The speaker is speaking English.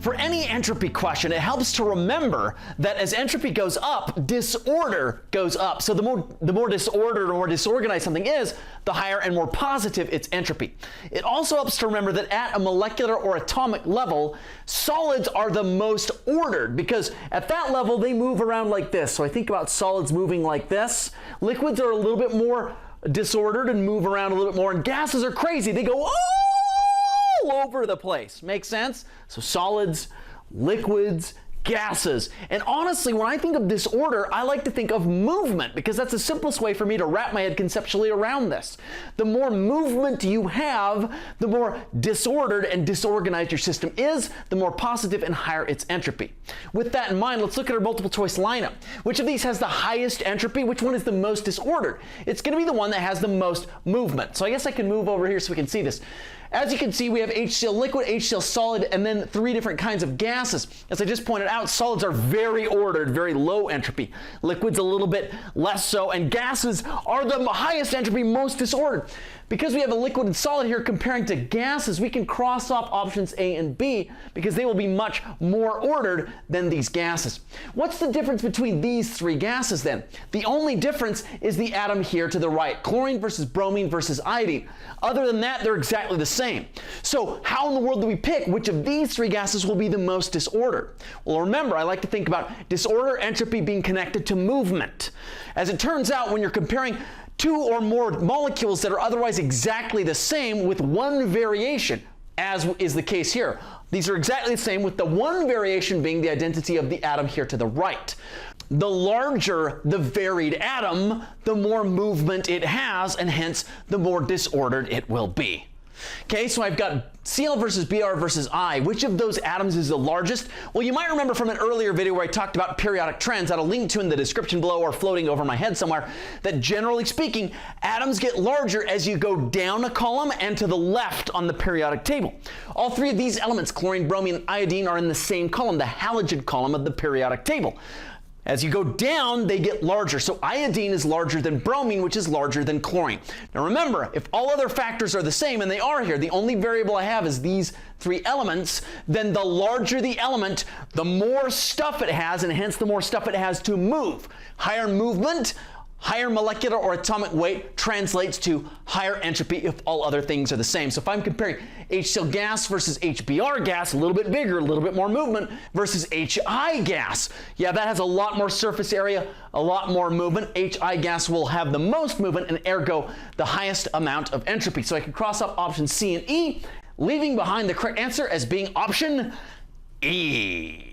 For any entropy question, it helps to remember that as entropy goes up, disorder goes up. So the more disordered or disorganized something is, the higher and more positive its entropy. It also helps to remember that at a molecular or atomic level, solids are the most ordered because at that level they move around like this. So I think about solids moving like this. Liquids are a little bit more disordered and move around a little bit more, and gases are crazy. They go all over the place. Make sense? So solids, liquids, gases. And honestly, when I think of disorder, I like to think of movement because that's the simplest way for me to wrap my head conceptually around this. The more movement you have, the more disordered and disorganized your system is, the more positive and higher its entropy. With that in mind, let's look at our multiple choice lineup. Which of these has the highest entropy? Which one is the most disordered? It's going to be the one that has the most movement. So I guess I can move over here so we can see this. As you can see, we have HCl liquid, HCl solid, and then 3 different kinds of gases. As I just pointed out, solids are very ordered, very low entropy. Liquids a little bit less so, and gases are the highest entropy, most disordered. Because we have a liquid and solid here comparing to gases, we can cross off options A and B because they will be much more ordered than these gases. What's the difference between these 3 gases then? The only difference is the atom here to the right, chlorine versus bromine versus iodine. Other than that, they're exactly the same. So how in the world do we pick which of these 3 gases will be the most disordered? Well, remember, I like to think about disorder entropy being connected to movement. As it turns out, when you're comparing 2 or more molecules that are otherwise exactly the same with one variation, as is the case here. These are exactly the same with the one variation being the identity of the atom here to the right. The larger the varied atom, the more movement it has, and hence the more disordered it will be. Okay, so I've got Cl versus Br versus I. Which of those atoms is the largest? Well, you might remember from an earlier video where I talked about periodic trends, that I'll link to in the description below or floating over my head somewhere, that generally speaking, atoms get larger as you go down a column and to the left on the periodic table. All 3 of these elements, chlorine, bromine, and iodine, are in the same column, the halogen column of the periodic table. As you go down, they get larger. So iodine is larger than bromine, which is larger than chlorine. Now remember, if all other factors are the same, and they are here, the only variable I have is these 3 elements, then the larger the element, the more stuff it has, and hence the more stuff it has to move. Higher movement, higher molecular or atomic weight translates to higher entropy if all other things are the same. So if I'm comparing HCl gas versus HBr gas, a little bit bigger, a little bit more movement, versus HI gas, yeah, that has a lot more surface area, a lot more movement. HI gas will have the most movement and ergo the highest amount of entropy. So I can cross off options C and E, leaving behind the correct answer as being option E.